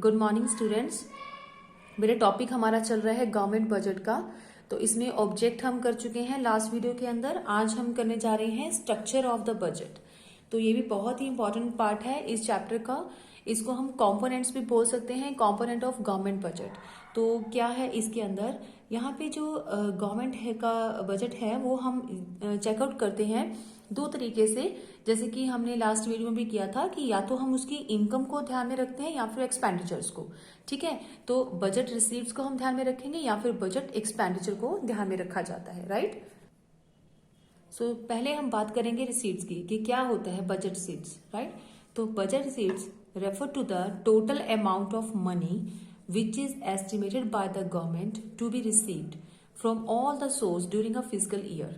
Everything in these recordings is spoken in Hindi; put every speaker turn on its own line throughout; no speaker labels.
Good morning students. मेरे टॉपिक हमारा चल रहा है गवर्नमेंट बजट का। तो इसमें ऑब्जेक्ट हम कर चुके हैं लास्ट वीडियो के अंदर। आज हम करने जा रहे हैं स्ट्रक्चर ऑफ द बजट। तो ये भी बहुत ही इंपॉर्टेंट पार्ट है इस चैप्टर का। इसको हम कंपोनेंट्स भी बोल सकते हैं, कंपोनेंट ऑफ गवर्नमेंट बजट। तो क्या है इसके अंदर, यहाँ पे जो गवर्नमेंट है का बजट है वो हम चेकआउट करते हैं दो तरीके से। जैसे कि हमने लास्ट वीडियो में भी किया था कि या तो हम उसकी इनकम को ध्यान में रखते हैं या फिर एक्सपेंडिचर्स को। ठीक है, तो बजट रिसीव्स को हम ध्यान में रखेंगे या फिर बजट एक्सपेंडिचर को ध्यान में रखा जाता है, राइट। सो पहले हम बात करेंगे रिसीट्स की कि क्या होता है बजट रिसीट्स, राइट। तो budget receipts refer to the total amount of money which is estimated by the government to be received from all the source during a fiscal year।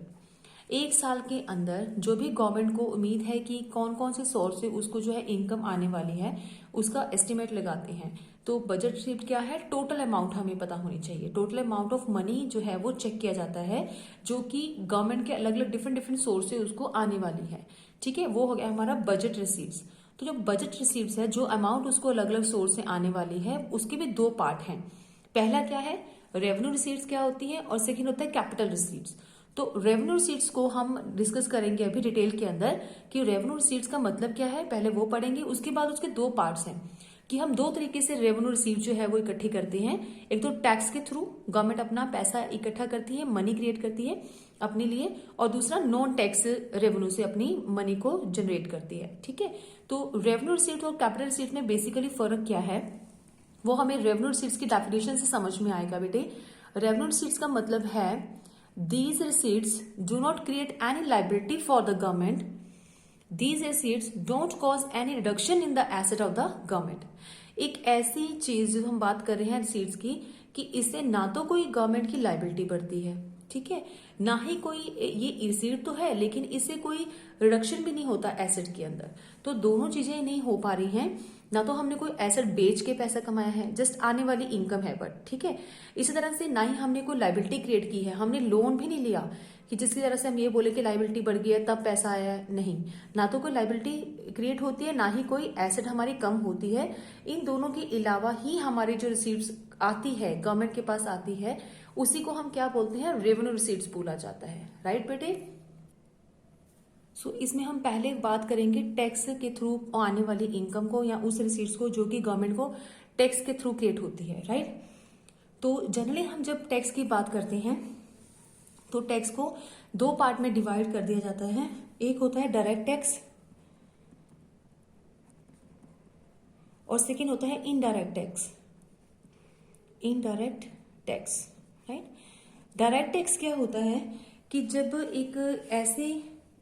एक साल के अंदर जो भी गवर्नमेंट को उम्मीद है कि कौन कौन से सोर्स से उसको जो है इनकम आने वाली है उसका एस्टिमेट लगाते हैं। तो बजट रिसीप्ट क्या है, टोटल अमाउंट हमें पता होनी चाहिए। टोटल अमाउंट ऑफ मनी जो है वो चेक किया जाता है जो कि गवर्नमेंट के अलग अलग डिफरेंट सोर्स से उसको आने वाली है। ठीक है, वो हो गया हमारा बजट रिसीप्ट। तो जो बजट रिसीप्ट है, जो अमाउंट उसको अलग अलग सोर्स से आने वाली है, उसके भी दो पार्ट हैं। पहला क्या है, रेवेन्यू रिसीट्स क्या होती है, और सेकंड होता है कैपिटल रिसीट्स। तो रेवेन्यू रिसीट्स को हम डिस्कस करेंगे अभी डिटेल के अंदर कि रेवेन्यू रिसीट्स का मतलब क्या है, पहले वो पढ़ेंगे। उसके बाद उसके दो पार्ट्स हैं कि हम दो तरीके से रेवेन्यू रिसीव जो है वो इकट्ठी करते हैं। एक तो टैक्स के थ्रू गवर्नमेंट अपना पैसा इकट्ठा करती है, मनी क्रिएट करती है अपने लिए, और दूसरा नॉन टैक्स रेवेन्यू से अपनी मनी को जनरेट करती है। ठीक है, तो रेवेन्यू रिसीट और कैपिटल रिसीट में बेसिकली फर्क क्या है वो हमें रेवेन्यू रिसीट्स की डेफिनेशन से समझ में आएगा बेटे। रेवेन्यू रिसीट्स का मतलब है these receipts do not create any liability for the government। These receipts don't cause any reduction in the asset of the government। एक ऐसी चीज जो हम बात कर रहे हैं रिसीट्स की कि इससे ना तो कोई गवर्नमेंट की लाइबिलिटी बढ़ती है, ठीक है, ना ही कोई, ये रिसीट तो है लेकिन इससे कोई रिडक्शन भी नहीं होता एसेट के अंदर। तो दोनों चीजें नहीं हो पा रही हैं। ना तो हमने कोई एसेट बेच के पैसा कमाया है, जस्ट आने वाली इनकम है बट, ठीक है। इसी तरह से ना ही हमने कोई लाइबिलिटी क्रिएट की है, हमने लोन भी नहीं लिया कि जिसकी तरह से हम ये बोले कि लाइबिलिटी बढ़ गई है तब पैसा आया है। नहीं, ना तो कोई लाइबिलिटी क्रिएट होती है, ना ही कोई एसेट हमारी कम होती है। इन दोनों के अलावा ही हमारी जो रिसीट्स आती है, गवर्नमेंट के पास आती है, उसी को हम क्या बोलते हैं, रेवेन्यू रिसीट्स बोला जाता है, राइट बेटे। सो इसमें हम पहले बात करेंगे टैक्स के थ्रू आने वाली इनकम को या उस रिसीट्स को जो कि गवर्नमेंट को टैक्स के थ्रू क्रिएट होती है, राइट। तो जनरली हम जब टैक्स की बात करते हैं तो टैक्स को दो पार्ट में डिवाइड कर दिया जाता है। एक होता है डायरेक्ट टैक्स और सेकेंड होता है indirect tax. Indirect tax, right. Direct tax क्या होता है कि जब एक ऐसी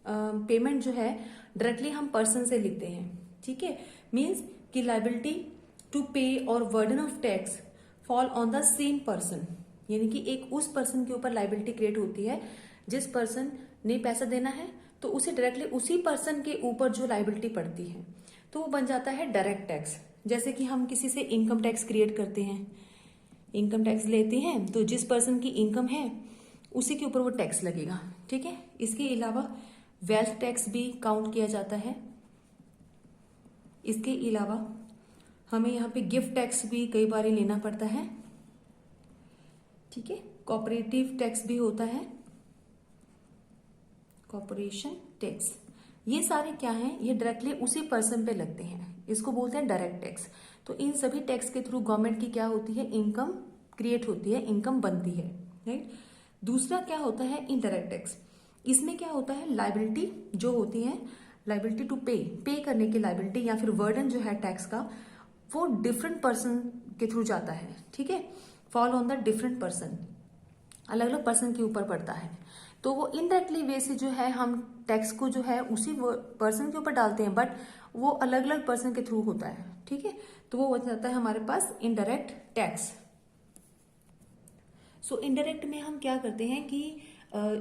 पेमेंट जो है डायरेक्टली हम पर्सन से लिखते हैं, ठीक है, मीन्स कि लाइबिलिटी टू पे और burden of tax fall on the same person. यानी कि एक उस पर्सन के ऊपर लाइबिलिटी क्रिएट होती है, जिस पर्सन ने पैसा देना है तो उसे डायरेक्टली उसी पर्सन के ऊपर जो लाइबिलिटी पड़ती है तो वो बन जाता है डायरेक्ट टैक्स। जैसे कि हम किसी से इनकम टैक्स क्रिएट करते हैं, इनकम टैक्स लेते हैं तो जिस पर्सन की इनकम है उसी के ऊपर वो टैक्स लगेगा, ठीक है। इसके अलावा वेल्थ टैक्स भी काउंट किया जाता है। इसके अलावा हमें यहाँ पे गिफ्ट टैक्स भी कई बार लेना पड़ता है, ठीक है। कॉपरेटिव टैक्स भी होता है, कॉर्पोरेशन टैक्स। ये सारे क्या हैं, ये डायरेक्टली उसी पर्सन पे लगते हैं, इसको बोलते हैं डायरेक्ट टैक्स। तो इन सभी टैक्स के थ्रू गवर्नमेंट की क्या होती है, इनकम क्रिएट होती है, इनकम बनती है, राइट। दूसरा क्या होता है, इनडायरेक्ट टैक्स। इसमें क्या होता है, लाइबिलिटी जो होती है, लाइबिलिटी टू पे करने की लाइबिलिटी या फिर वर्डन जो है टैक्स का, वो डिफरेंट पर्सन के थ्रू जाता है, ठीक है। Fall on the different person, अलग अलग पर्सन के ऊपर पड़ता है। तो वो इनडायरेक्टली वे से जो है हम टैक्स को जो है उसी पर्सन के ऊपर डालते हैं, बट वो अलग अलग पर्सन के थ्रू होता है, ठीक है। तो वो हो जाता है हमारे पास इनडायरेक्ट टैक्स। सो इनडायरेक्ट में हम क्या करते हैं कि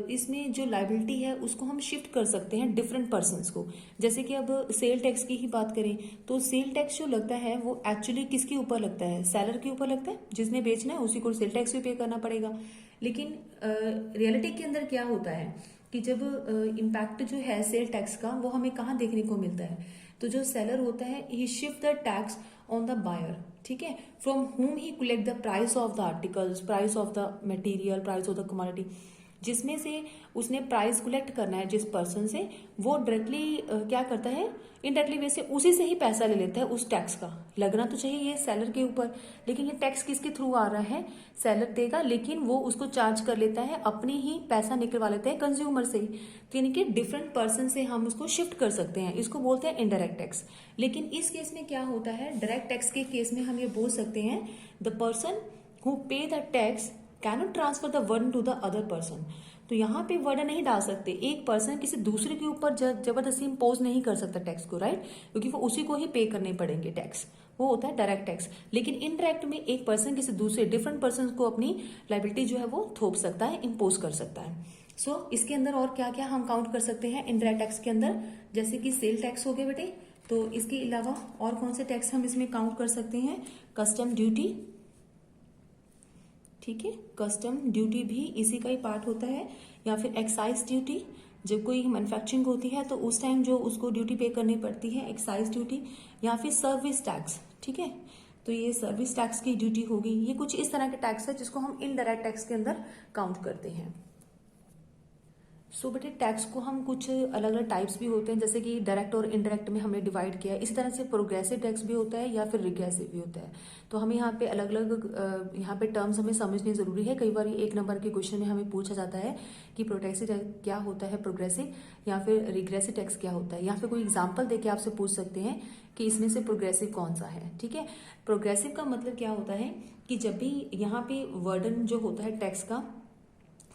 इसमें जो लाइबिलिटी है उसको हम शिफ्ट कर सकते हैं डिफरेंट पर्सन्स को। जैसे कि अब सेल टैक्स की ही बात करें तो सेल टैक्स जो लगता है वो एक्चुअली किसके ऊपर लगता है, सेलर के ऊपर लगता है, जिसने बेचना है उसी को सेल टैक्स भी पे करना पड़ेगा। लेकिन रियलिटी के अंदर क्या होता है कि जब इम्पैक्ट जो है सेल टैक्स का वो हमें कहाँ देखने को मिलता है, तो जो सेलर होता है he shift the tax on the buyer, ठीक है, from whom he collect the price of the articles, price of the material, price of the commodity, जिसमें से उसने प्राइस कलेक्ट करना है जिस पर्सन से, वो डायरेक्टली क्या करता है, इनडायरेक्टली वैसे उसी से ही पैसा ले लेता है उस टैक्स का। लगना तो चाहिए ये सेलर के ऊपर, लेकिन ये टैक्स किसके थ्रू आ रहा है, सेलर देगा, लेकिन वो उसको चार्ज कर लेता है, अपनी ही पैसा निकलवा लेता है कंज्यूमर से ही। तो यानी कि डिफरेंट पर्सन से हम उसको शिफ्ट कर सकते हैं, इसको बोलते हैं इनडायरेक्ट टैक्स। लेकिन इस केस में क्या होता है, डायरेक्ट टैक्स के केस में हम ये बोल सकते हैं the person who pay the tax cannot transfer the burden to the other person. तो यहाँ पे वर्डन नहीं डाल सकते, एक पर्सन किसी दूसरे के ऊपर जबरदस्ती इम्पोज नहीं कर सकता टैक्स को, राइट, क्योंकि वो उसी को ही पे करने पड़ेंगे टैक्स, वो होता है डायरेक्ट टैक्स। लेकिन इनडायरेक्ट में एक पर्सन किसी दूसरे डिफरेंट पर्सन को अपनी लाइबिलिटी जो है वो थोप सकता है, इम्पोज कर सकता है। सो इसके अंदर और क्या क्या हम काउंट कर सकते हैं इनडायरेक्ट टैक्स के अंदर, जैसे कि सेल टैक्स हो गए बेटे, तो इसके अलावा और कौन से टैक्स हम इसमें काउंट कर सकते हैं, कस्टम ड्यूटी, ठीक है, कस्टम ड्यूटी भी इसी का ही पार्ट होता है, या फिर एक्साइज ड्यूटी, जब कोई मैन्युफैक्चरिंग होती है तो उस टाइम जो उसको ड्यूटी पे करनी पड़ती है, एक्साइज ड्यूटी, या फिर सर्विस टैक्स, ठीक है, तो ये सर्विस टैक्स की ड्यूटी होगी। ये कुछ इस तरह के टैक्स है जिसको हम इनडायरेक्ट टैक्स के अंदर काउंट करते हैं। सो बेटे टैक्स को हम कुछ अलग अलग टाइप्स भी होते हैं, जैसे कि डायरेक्ट और इनडायरेक्ट में हमने डिवाइड किया है। इसी तरह से प्रोग्रेसिव टैक्स भी होता है या फिर रिग्रेसिव भी होता है। तो हमें यहाँ पे अलग अलग यहाँ पे टर्म्स हमें समझनी जरूरी है। कई बार एक नंबर के क्वेश्चन में हमें पूछा जाता है कि प्रोग्रेसिव टैक्स क्या होता है, प्रोग्रेसिव या फिर रिग्रेसिव टैक्स क्या होता है। यहाँ पे कोई एग्जाम्पल देके आपसे पूछ सकते हैं कि इसमें से प्रोग्रेसिव कौन सा है, ठीक है। प्रोग्रेसिव का मतलब क्या होता है कि जब भी यहाँ पे वर्डन जो होता है टैक्स का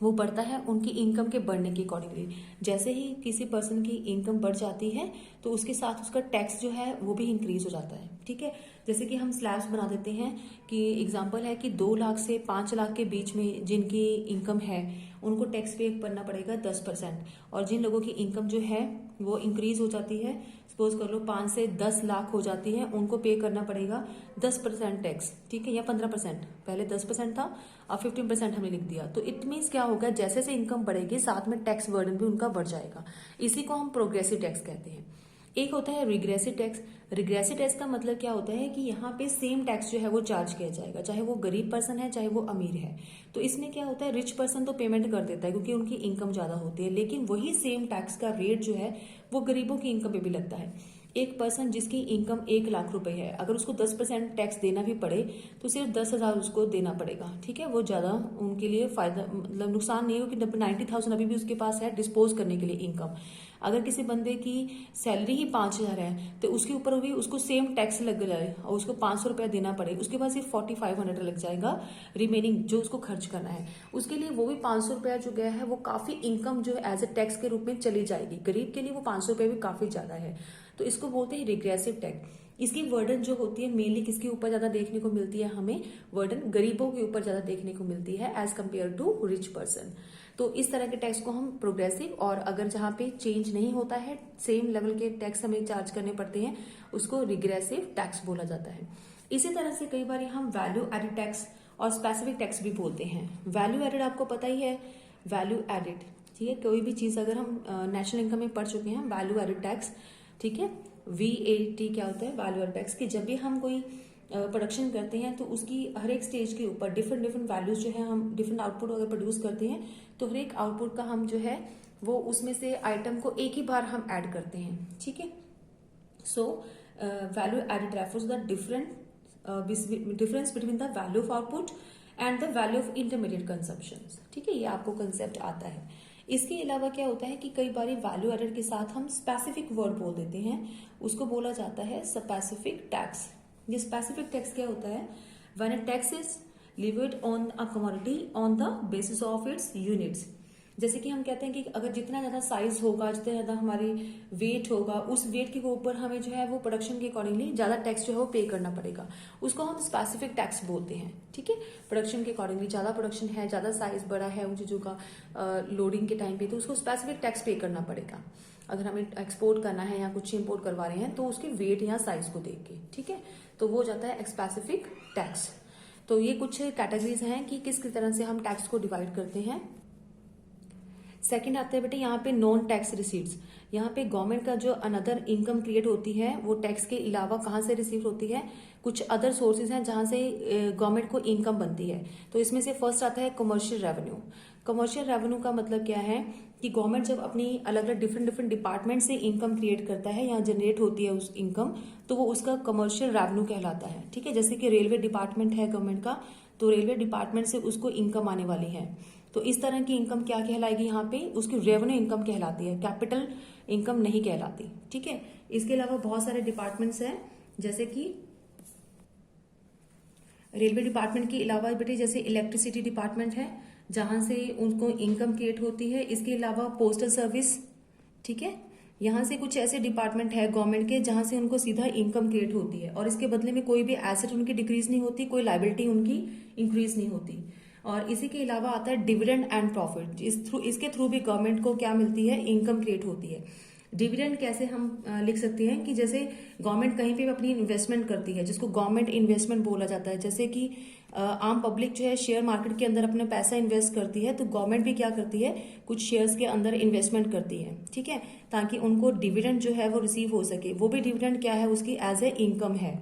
वो बढ़ता है उनकी इनकम के बढ़ने के अकॉर्डिंगली। जैसे ही किसी पर्सन की इनकम बढ़ जाती है तो उसके साथ उसका टैक्स जो है वो भी इंक्रीज हो जाता है, ठीक है। जैसे कि हम स्लैब्स बना देते हैं कि एग्जांपल है कि 2 लाख से 5 लाख के बीच में जिनकी इनकम है उनको टैक्स पे करना पड़ेगा 10%, और जिन लोगों की इनकम जो है वो इंक्रीज हो जाती है, सपोज कर लो 5 से 10 लाख हो जाती है, उनको पे करना पड़ेगा 10% टैक्स, ठीक है, या 15%। पहले 10% था, अब 15% हमने लिख दिया। तो इट मीन्स क्या होगा, जैसे जैसे इनकम बढ़ेगी साथ में टैक्स बर्डन भी उनका बढ़ जाएगा। इसी को हम प्रोग्रेसिव टैक्स कहते हैं। एक होता है रिग्रेसिव टैक्स। रिग्रेसिव टैक्स का मतलब क्या होता है कि यहाँ पे सेम टैक्स जो है वो चार्ज किया जाएगा, चाहे वो गरीब पर्सन है चाहे वो अमीर है। तो इसमें क्या होता है, रिच पर्सन तो पेमेंट कर देता है क्योंकि उनकी इनकम ज्यादा होती है, लेकिन वही सेम टैक्स का रेट जो है वो गरीबों की इनकम पे भी लगता है। एक पर्सन जिसकी इनकम 1 लाख रुपए है, अगर उसको 10% टैक्स देना भी पड़े तो सिर्फ 10,000 उसको देना पड़ेगा, ठीक है। वो ज्यादा उनके लिए फायदा मतलब नुकसान नहीं हो कि 90,000 अभी भी उसके पास है डिस्पोज करने के लिए इनकम। अगर किसी बंदे की सैलरी ही 5,000 है तो उसके ऊपर भी उसको सेम टैक्स लग जाए और उसको 500 रुपया देना पड़े, उसके पास सिर्फ 4500 लग जाएगा रिमेनिंग जो उसको खर्च करना है। उसके लिए वो भी 500 रुपया जो गया है वो काफी इनकम जो एज ए टैक्स के रूप में चली जाएगी। गरीब के लिए वो 500 रुपये भी काफी ज्यादा है, तो इसको बोलते हैं रिग्रेसिव टैक्स। इसकी वर्डन जो होती है मेनली किसके ऊपर ज्यादा देखने को मिलती है, हमें वर्डन गरीबों के ऊपर ज्यादा देखने को मिलती है as compare to rich person. तो इस तरह के टैक्स को हम प्रोग्रेसिव, और अगर जहां पे चेंज नहीं होता है सेम लेवल के टैक्स हमें चार्ज करने पड़ते हैं उसको रिग्रेसिव टैक्स बोला जाता है। इसी तरह से कई बार हम वैल्यू एडेड टैक्स और स्पेसिफिक टैक्स भी बोलते हैं। वैल्यू एडेड आपको पता ही है, वैल्यू एडेड, ठीक है, कोई भी चीज अगर हम नेशनल इनकम में पढ़ चुके हैं वैल्यू एडेड टैक्स, ठीक है। VAT क्या होता है, वैल्यू एडेड टैक्स, कि जब भी हम कोई प्रोडक्शन करते हैं तो उसकी हर एक स्टेज के ऊपर डिफरेंट डिफरेंट वैल्यूज जो है, हम डिफरेंट आउटपुट अगर प्रोड्यूस करते हैं तो हर एक आउटपुट का हम जो है वो उसमें से आइटम को एक ही बार हम ऐड करते हैं, ठीक है। So value added refers the difference between the value of output and the value of intermediate consumption, ठीक है, ये आपको कंसेप्ट आता है। इसके अलावा क्या होता है कि कई बार वैल्यू एडेड के साथ हम स्पेसिफिक वर्ड बोल देते हैं, उसको बोला जाता है स्पेसिफिक टैक्स। ये स्पेसिफिक टैक्स क्या होता है, when a tax is levied on a commodity on the basis of its units. जैसे कि हम कहते हैं कि अगर जितना ज्यादा साइज होगा, जितना ज्यादा हमारी वेट होगा, उस वेट के ऊपर हमें जो है वो प्रोडक्शन के अकॉर्डिंगली ज्यादा टैक्स जो है वो पे करना पड़ेगा, उसको हम स्पेसिफिक टैक्स बोलते हैं, ठीक है। प्रोडक्शन के अकॉर्डिंगली ज्यादा प्रोडक्शन है, ज्यादा साइज बड़ा है उन चीजों का लोडिंग के टाइम पे, तो उसको स्पेसिफिक टैक्स पे करना पड़ेगा। अगर हमें एक्सपोर्ट करना है या कुछ इम्पोर्ट करवा रहे हैं तो उसके वेट या साइज को देख के, ठीक है, तो वो जाता है स्पेसिफिक टैक्स। तो ये कुछ कैटेगरीज हैं कि किस तरह से हम टैक्स को डिवाइड करते हैं। सेकंड आता है बेटे यहाँ पे नॉन टैक्स रिसीट्स। यहाँ पे गवर्नमेंट का जो अनदर इनकम क्रिएट होती है वो टैक्स के अलावा कहाँ से रिसीव होती है, कुछ अदर सोर्सेज हैं जहाँ से गवर्नमेंट को इनकम बनती है। तो इसमें से फर्स्ट आता है कमर्शियल रेवेन्यू। कमर्शियल रेवेन्यू का मतलब क्या है कि गवर्नमेंट जब अपनी अलग अलग डिफरेंट डिपार्टमेंट से इनकम क्रिएट करता है या जनरेट होती है उस इनकम, तो वो उसका कमर्शियल रेवेन्यू कहलाता है। ठीक है, जैसे कि रेलवे डिपार्टमेंट है गवर्नमेंट का, तो रेलवे डिपार्टमेंट से उसको इनकम आने वाली है, तो इस तरह की इनकम क्या कहलाएगी, यहाँ पे उसकी रेवेन्यू इनकम कहलाती है, कैपिटल इनकम नहीं कहलाती। ठीक है, इसके अलावा बहुत सारे डिपार्टमेंट्स हैं, जैसे कि रेलवे डिपार्टमेंट के अलावा बेटे जैसे इलेक्ट्रिसिटी डिपार्टमेंट है जहां से उनको इनकम क्रिएट होती है। इसके अलावा पोस्टल सर्विस, ठीक है, यहाँ से कुछ ऐसे डिपार्टमेंट है गवर्नमेंट के जहां से उनको सीधा इनकम क्रिएट होती है और इसके बदले में कोई भी एसेट उनकी डिक्रीज नहीं होती, कोई लायबिलिटी उनकी इंक्रीज नहीं होती। और इसी के अलावा आता है डिविडेंड एंड प्रॉफिट। इसके थ्रू भी गवर्नमेंट को क्या मिलती है, इनकम क्रिएट होती है। डिविडेंड कैसे हम लिख सकते हैं कि जैसे गवर्नमेंट कहीं पे भी अपनी इन्वेस्टमेंट करती है जिसको गवर्नमेंट इन्वेस्टमेंट बोला जाता है, जैसे कि आम पब्लिक जो है शेयर मार्केट के अंदर अपना पैसा इन्वेस्ट करती है, तो गवर्नमेंट भी क्या करती है, कुछ शेयर्स के अंदर इन्वेस्टमेंट करती है। ठीक है, ताकि उनको डिविडेंड जो है वो रिसीव हो सके। वो भी डिविडेंड क्या है, उसकी एज ए इनकम है,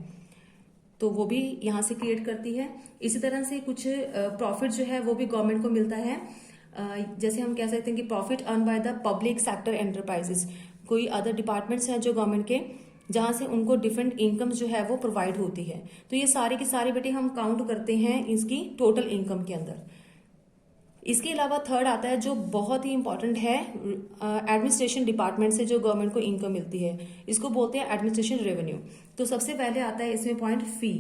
तो वो भी यहाँ से क्रिएट करती है। इसी तरह से कुछ प्रॉफिट जो है वो भी गवर्नमेंट को मिलता है। जैसे हम कह सकते हैं कि profit earn by the public sector enterprises, कोई अदर डिपार्टमेंट्स हैं जो गवर्नमेंट के, जहां से उनको डिफरेंट इनकम्स जो है वो प्रोवाइड होती है। तो ये सारे के सारे बेटे हम काउंट करते हैं इसकी टोटल इनकम के अंदर। इसके अलावा थर्ड आता है जो बहुत ही इंपॉर्टेंट है, एडमिनिस्ट्रेशन डिपार्टमेंट से जो गवर्नमेंट को इनकम मिलती है, इसको बोलते हैं एडमिनिस्ट्रेशन रेवेन्यू। तो सबसे पहले आता है इसमें पॉइंट फी।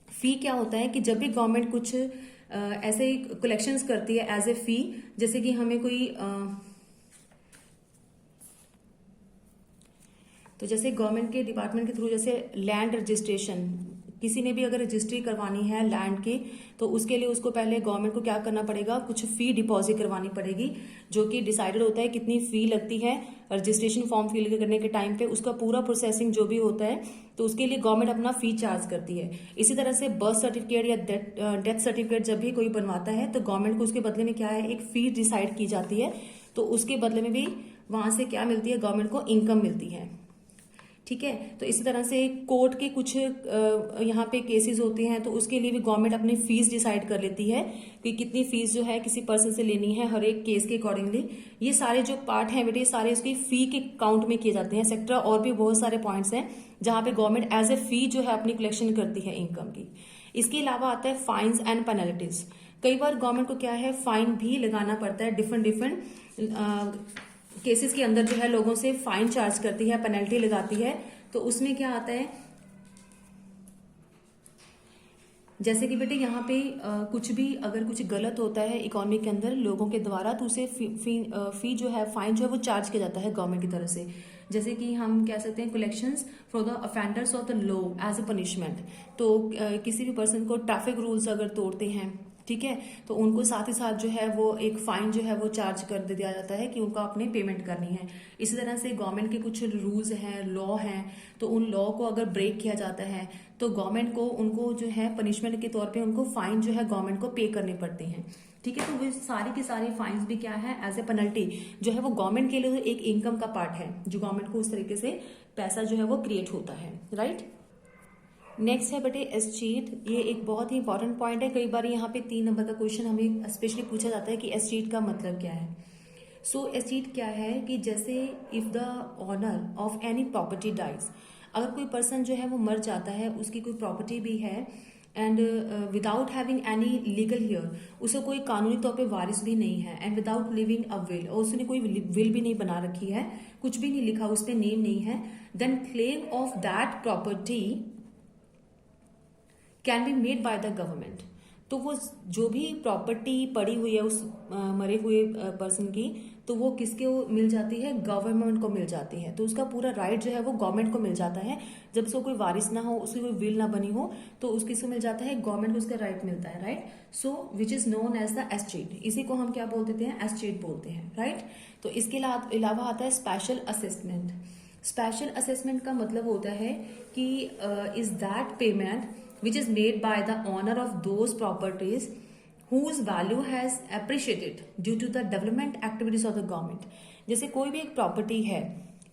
फी क्या होता है कि जब भी गवर्नमेंट कुछ ऐसे कलेक्शंस करती है एज ए फी, जैसे कि हमें कोई तो जैसे गवर्नमेंट के डिपार्टमेंट के थ्रू जैसे लैंड रजिस्ट्रेशन, किसी ने भी अगर रजिस्ट्री करवानी है लैंड की, तो उसके लिए उसको पहले गवर्नमेंट को क्या करना पड़ेगा, कुछ फी डिपॉजिट करवानी पड़ेगी, जो कि डिसाइडेड होता है कितनी फी लगती है रजिस्ट्रेशन फॉर्म फिल करने के टाइम पे। उसका पूरा प्रोसेसिंग जो भी होता है, तो उसके लिए गवर्नमेंट अपना फी चार्ज करती है। इसी तरह से बर्थ सर्टिफिकेट या डेथ सर्टिफिकेट जब भी कोई बनवाता है, तो गवर्नमेंट को उसके बदले में क्या है, एक फी डिसाइड की जाती है, तो उसके बदले में भी वहां से क्या मिलती है, गवर्नमेंट को इनकम मिलती है। ठीक है, तो इसी तरह से कोर्ट के कुछ यहाँ पे केसेस होते हैं, तो उसके लिए भी गवर्नमेंट अपनी फीस डिसाइड कर लेती है कि कितनी फीस जो है किसी पर्सन से लेनी है हर एक केस के अकॉर्डिंगली। ये सारे जो पार्ट हैं बेटे, सारे उसकी फी के काउंट में किए जाते हैं। सेक्टर और भी बहुत सारे पॉइंट्स हैं जहां पे गवर्नमेंट एज ए फी जो है अपनी कलेक्शन करती है इनकम की। इसके अलावा आता है फाइन्स एंड पेनल्टीज। कई बार गवर्नमेंट को क्या है, फाइन भी लगाना पड़ता है, डिफरेंट केसेस के अंदर जो है लोगों से फाइन चार्ज करती है, पेनल्टी लगाती है। तो उसमें क्या आता है, जैसे कि बेटे यहाँ पे कुछ भी अगर कुछ गलत होता है इकोनॉमी के अंदर लोगों के द्वारा, तो उसे फी जो है, फाइन जो है वो चार्ज किया जाता है गवर्नमेंट की तरफ से। जैसे कि हम कह सकते हैं collections for the offenders of the law as a punishment. तो किसी भी पर्सन को ट्रैफिक रूल्स अगर तोड़ते हैं, ठीक है, तो उनको साथ ही साथ जो है वो एक फाइन जो है वो चार्ज कर दिया जाता है कि उनको अपने पेमेंट करनी है। इसी तरह से गवर्नमेंट के कुछ रूल्स हैं, लॉ हैं, तो उन लॉ को अगर ब्रेक किया जाता है तो गवर्नमेंट को उनको जो है पनिशमेंट के तौर पे उनको फाइन जो है गवर्नमेंट को पे करने पड़ते हैं। ठीक है, तो वो सारी की सारी फाइन्स भी क्या है, एज ए पेनल्टी जो है वो गवर्नमेंट के लिए एक इनकम का पार्ट है, जो गवर्नमेंट को उस तरीके से पैसा जो है वो क्रिएट होता है। राइट, नेक्स्ट है बेटे एस्टीट। ये एक बहुत ही इंपॉर्टेंट पॉइंट है। कई बार यहाँ पे 3 नंबर का क्वेश्चन हमें स्पेशली पूछा जाता है कि एस्टीट का मतलब क्या है। सो एस्टीट क्या है कि जैसे if the owner of any property dies, अगर कोई पर्सन जो है वो मर जाता है, उसकी कोई प्रॉपर्टी भी है and without having any legal here, उसे कोई कानूनी तौर पे वारिस भी नहीं है, and without living a will, और उसने कोई विल भी नहीं बना रखी है, कुछ भी नहीं लिखा, उस पर नेम नहीं है, then claim of that property can be made by the government. तो वो जो भी प्रॉपर्टी पड़ी हुई है उस मरे हुए पर्सन की, तो वो किसके मिल जाती है, गवर्नमेंट को मिल जाती है। तो उसका पूरा राइट जो है वो गवर्नमेंट को मिल जाता है। जब उसको कोई वारिस ना हो, उसकी कोई विल ना बनी हो, तो उसकी से मिल जाता है, गवर्नमेंट को उसका राइट मिलता है। Right, so which is known as the estate. इसी को हम क्या बोल देते हैं, एस्टेट बोलते हैं। राइट, तो इसके अलावा आता है स्पेशल असेसमेंट। स्पेशल असेसमेंट का मतलब होता है कि is that payment which is made by the owner of those properties whose value has appreciated due to the development activities of the government। जैसे कोई भी एक प्रॉपर्टी है,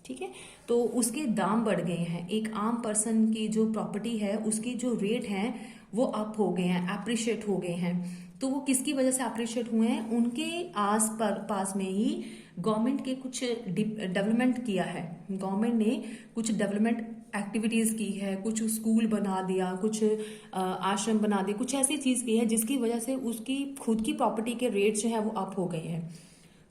ठीक है, तो उसके दाम बढ़ गए हैं। एक आम पर्सन की जो प्रॉपर्टी है उसकी जो रेट है वो अप हो गए हैं, अप्रिशिएट हो गए हैं। तो वो किसकी वजह से अप्रिशिएट हुए हैं? उनके आस पास में ही गवर्नमेंट के कुछ डेवलपमेंट किया है, गवर्नमेंट ने कुछ डेवलपमेंट एक्टिविटीज की है, कुछ स्कूल बना दिया, कुछ आश्रम बना दिए, कुछ ऐसी चीज की है जिसकी वजह से उसकी खुद की प्रॉपर्टी के रेट जो है वो अप हो गए हैं।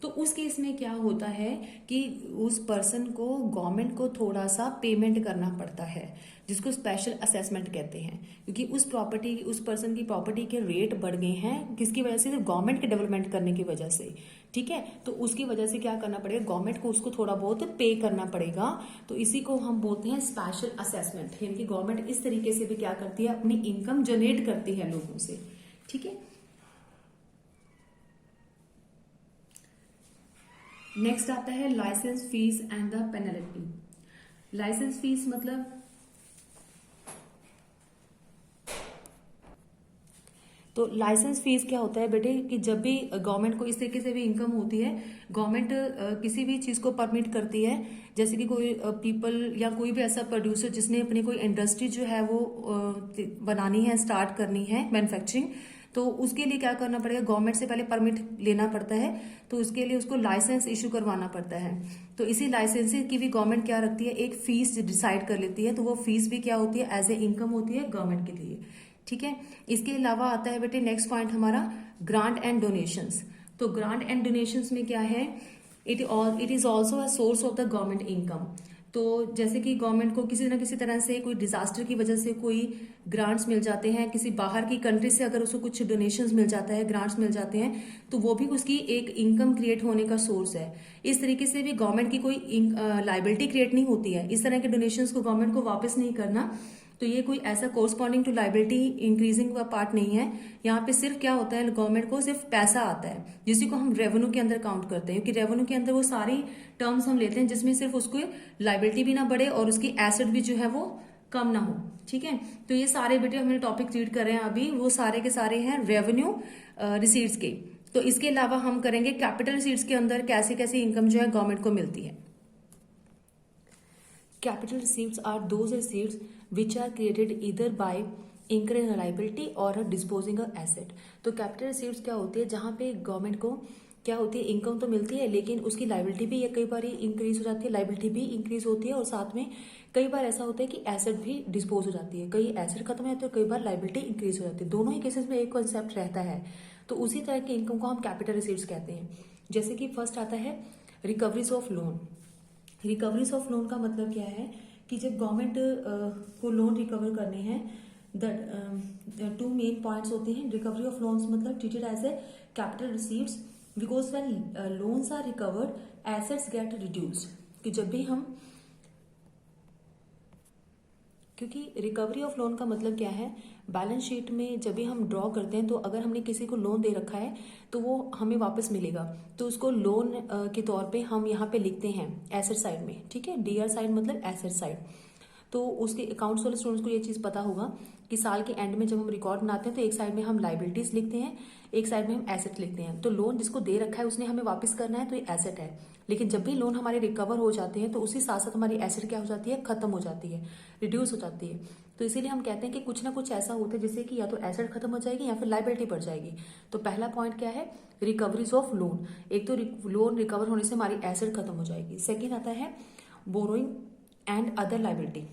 तो उस केस में क्या होता है कि उस पर्सन को गवर्नमेंट को थोड़ा सा पेमेंट करना पड़ता है, जिसको स्पेशल असेसमेंट कहते हैं, क्योंकि उस पर्सन की प्रॉपर्टी के रेट बढ़ गए हैं। किसकी वजह से? गवर्नमेंट के डेवलपमेंट करने की वजह से, ठीक है। तो उसकी वजह से क्या करना पड़ेगा? गवर्नमेंट को उसको थोड़ा बहुत पे करना पड़ेगा। तो इसी को हम बोलते हैं स्पेशल असेसमेंट। यानी कि गवर्नमेंट इस तरीके से भी क्या करती है, अपनी इनकम जनरेट करती है लोगों से, ठीक है। नेक्स्ट आता है licence fee and the penalty. Licence fee मतलब तो लाइसेंस फीस क्या होता है बेटे कि जब भी गवर्नमेंट को इस तरीके से भी इनकम होती है, गवर्नमेंट किसी भी चीज को परमिट करती है, जैसे कि कोई पीपल या कोई भी ऐसा प्रोड्यूसर जिसने अपनी कोई इंडस्ट्री जो है वो बनानी है, स्टार्ट करनी है मैन्युफैक्चरिंग, तो उसके लिए क्या करना पड़ेगा? गवर्नमेंट से पहले परमिट लेना पड़ता है, तो उसके लिए उसको लाइसेंस इशू करवाना पड़ता है। तो इसी लाइसेंस की भी गवर्नमेंट क्या रखती है? एक फीस डिसाइड कर लेती है। तो वो फीस भी क्या होती है? एज ए इनकम होती है गवर्नमेंट के लिए, ठीक है। इसके अलावा आता है बेटे नेक्स्ट पॉइंट हमारा ग्रांट एंड डोनेशंस। तो ग्रांट एंड डोनेशंस में क्या है? It is also a source of the government income. तो जैसे कि गवर्नमेंट को किसी न किसी तरह से कोई डिजास्टर की वजह से कोई ग्रांट्स मिल जाते हैं, किसी बाहर की कंट्री से अगर उसको कुछ डोनेशंस मिल जाता है, ग्रांट्स मिल जाते हैं, तो वो भी उसकी एक इनकम क्रिएट होने का सोर्स है। इस तरीके से भी गवर्नमेंट की कोई लाइबिलिटी क्रिएट नहीं होती है। इस तरह के डोनेशंस को गवर्नमेंट को वापस नहीं करना, तो ये कोई ऐसा कोरस्पॉन्डिंग टू लाइबिलिटी इंक्रीजिंग का पार्ट नहीं है। यहाँ पे सिर्फ क्या होता है, गवर्नमेंट को सिर्फ पैसा आता है, जिसी को हम रेवेन्यू के अंदर काउंट करते हैं, क्योंकि रेवेन्यू के अंदर वो सारी टर्म्स हम लेते हैं जिसमें सिर्फ उसको लाइबिलिटी भी ना बढ़े और उसकी एसेट भी जो है वो कम ना हो, ठीक है। तो ये सारे बेटे हमने टॉपिक रीड कर रहे हैं अभी, वो सारे के सारे हैं रेवेन्यू रिसीट्स के। तो इसके अलावा हम करेंगे कैपिटल रिसीट्स के अंदर कैसे कैसे इनकम जो है गवर्नमेंट को मिलती है। Capital receipts are those receipts which are created either by incurring a liability or disposing of asset। तो कैपिटल रिसीट्स क्या होती है? जहां पे गवर्नमेंट को क्या होती है, इनकम तो मिलती है लेकिन उसकी लाइबिलिटी भी कई बार इंक्रीज हो जाती है, लाइबिलिटी भी इंक्रीज होती है, और साथ में कई बार ऐसा होता है कि एसेट भी डिस्पोज हो जाती है, कई एसेट खत्म हो जाते हैं, कई बार लाइबिलिटी इंक्रीज हो जाती है। दोनों ही केसेस में एक कॉन्सेप्ट रहता है। तो उसी तरह की इनकम को हम कैपिटल रिसीट्स कहते हैं। जैसे कि फर्स्ट आता है recoveries of loan. Recoveries of loan का मतलब क्या है कि जब गवर्नमेंट को लोन रिकवर करने हैं, द टू मेन पॉइंट्स होते हैं। रिकवरी ऑफ लोन्स मतलब treated as a capital receipts because when loans are recovered assets get reduced. कि जब भी हम, क्योंकि रिकवरी ऑफ लोन का मतलब क्या है, बैलेंस शीट में जब भी हम ड्रॉ करते हैं तो अगर हमने किसी को लोन दे रखा है तो वो हमें वापस मिलेगा, तो उसको लोन के तौर पे हम यहाँ पे लिखते हैं एसेट साइड में, ठीक है। डीआर साइड मतलब एसेट साइड। तो उसके अकाउंट्स वाले स्टूडेंट्स को ये चीज पता होगा कि साल के एंड में जब हम रिकॉर्ड बनाते हैं तो एक साइड में हम लाइबिलिटीज लिखते हैं, एक साइड में हम एसेट लिखते हैं। तो लोन जिसको दे रखा है उसने हमें वापस करना है तो ये एसेट है, लेकिन जब भी लोन हमारे रिकवर हो जाते हैं तो उसी साथ साथ हमारी एसेट क्या हो जाती है, खत्म हो जाती है, रिड्यूस हो जाती है। तो इसीलिए हम कहते हैं कि कुछ ना कुछ ऐसा होता है जिससे कि या तो एसेट खत्म हो जाएगी या फिर लाइबिलिटी बढ़ जाएगी। तो पहला पॉइंट क्या है, रिकवरीज ऑफ लोन। एक तो लोन रिकवर होने से हमारी एसेट खत्म हो जाएगी। सेकेंड आता है borrowing and other liability.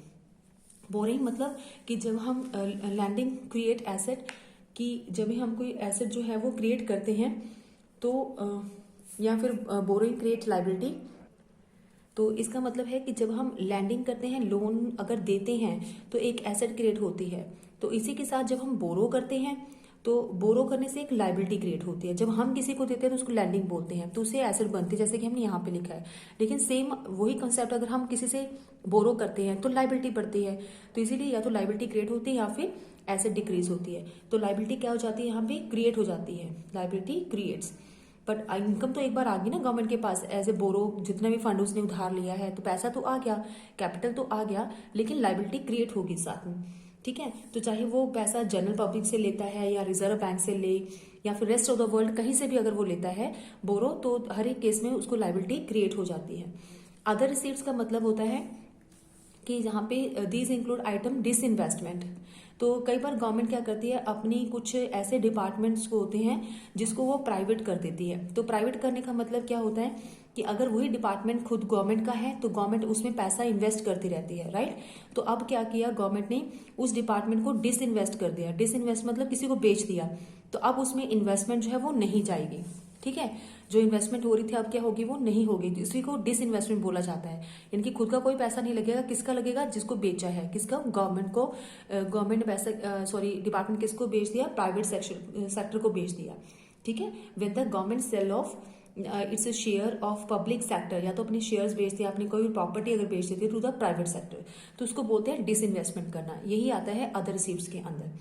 Boring मतलब कि जब हम लैंडिंग क्रिएट एसेट की, जब भी हम कोई एसेट जो है वो क्रिएट करते हैं तो या फिर बोरिंग क्रिएट लाइबिलिटी। तो इसका मतलब है कि जब हम लैंडिंग करते हैं, लोन अगर देते हैं तो एक एसेट क्रिएट होती है। तो इसी के साथ जब हम बोरो करते हैं तो बोरो करने से एक लाइबिलिटी क्रिएट होती है। जब हम किसी को देते हैं तो उसको लैंडिंग बोलते हैं, तो उसे एसेट बनती है, जैसे कि हमने यहाँ पे लिखा है। लेकिन सेम वही कंसेप्ट अगर हम किसी से बोरो करते हैं तो लाइबिलिटी बढ़ती है। तो इसीलिए या तो लाइबिलिटी क्रिएट होती है या फिर एसेट डिक्रीज होती है। तो लाइबिलिटी क्या हो जाती है, यहाँ पे क्रिएट हो जाती है, लाइबिलिटी क्रिएट्स। बट इनकम तो एक बार आ गई ना गवर्नमेंट के पास, एज ए बोरो जितना भी फंड उसने उधार लिया है तो पैसा तो आ गया, कैपिटल तो आ गया, लेकिन लाइबिलिटी क्रिएट होगी साथ में। ठीक है। तो चाहे वो पैसा जनरल पब्लिक से लेता है या रिजर्व बैंक से ले या फिर रेस्ट ऑफ द वर्ल्ड कहीं से भी अगर वो लेता है बोरो, तो हर एक केस में उसको लायबिलिटी क्रिएट हो जाती है। अदर रिसीट्स का मतलब होता है कि जहाँ पे दीज इंक्लूड आइटम डिसइन्वेस्टमेंट। तो कई बार गवर्नमेंट क्या करती है, अपनी कुछ ऐसे डिपार्टमेंट्स को होते हैं जिसको वो प्राइवेट कर देती है। तो प्राइवेट करने का मतलब क्या होता है कि अगर वही डिपार्टमेंट खुद गवर्नमेंट का है तो गवर्नमेंट उसमें पैसा इन्वेस्ट करती रहती है, राइट। तो अब क्या किया गवर्नमेंट ने, उस डिपार्टमेंट को डिसइन्वेस्ट कर दिया। डिसइन्वेस्ट मतलब किसी को बेच दिया, तो अब उसमें इन्वेस्टमेंट जो है वो नहीं जाएगी, ठीक है। जो इन्वेस्टमेंट हो रही थी अब क्या होगी, वो नहीं होगी। इसी को डिसइन्वेस्टमेंट बोला जाता है। यानी कि खुद का कोई पैसा नहीं लगेगा, किसका लगेगा, जिसको बेचा है, किसका, गवर्नमेंट को। गवर्नमेंट ने पैसा डिपार्टमेंट किसको बेच दिया, प्राइवेट सेक्टर को बेच दिया, ठीक है। With the government sell off its a share of public sector, या तो अपने शेयर्स बेच दिया, अपनी कोई प्रॉपर्टी अगर बेच देती है टू द प्राइवेट सेक्टर, तो उसको बोलते हैं डिसइन्वेस्टमेंट करना। यही आता है अदर रिसीट्स के अंदर।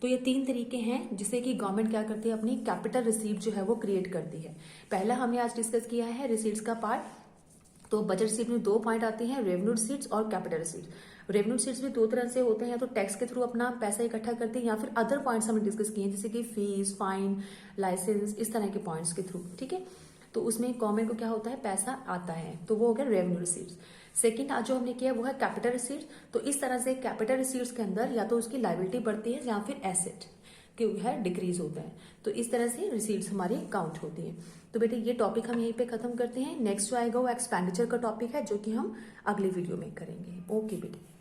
तो ये 3 तरीके हैं जिससे कि गवर्नमेंट क्या करती है, अपनी कैपिटल रिसीट जो है वो क्रिएट करती है। पहला हमने आज डिस्कस किया है रिसीट्स का पार्ट। तो बजट रिसीट में 2 पॉइंट आते हैं, रेवेन्यू रिसीट्स और कैपिटल रिसीट्स। रेवेन्यू रिसीट्स भी 2 तरह से होते हैं, तो टैक्स के थ्रू अपना पैसा इकट्ठा करते हैं, या फिर अदर पॉइंट्स हमने डिस्कस किए हैं जैसे कि फीस, फाइन, लाइसेंस, इस तरह के पॉइंट्स के थ्रू, ठीक है। तो उसमें गवर्नमेंट को क्या होता है, पैसा आता है, तो वो हो गया रेवेन्यू रिसीट्स। सेकंड आज जो हमने किया वो है कैपिटल रिसीट्स। तो इस तरह से कैपिटल रिसीट्स के अंदर या तो उसकी लायबिलिटी बढ़ती है या फिर एसेट जो है डिक्रीज होता है। तो इस तरह से रिसीट्स हमारी काउंट होती है। तो बेटे ये टॉपिक हम यहीं पे खत्म करते हैं। नेक्स्ट जो आएगा वो एक्सपेंडिचर का टॉपिक है, जो कि हम अगले वीडियो में करेंगे। ओके बेटे।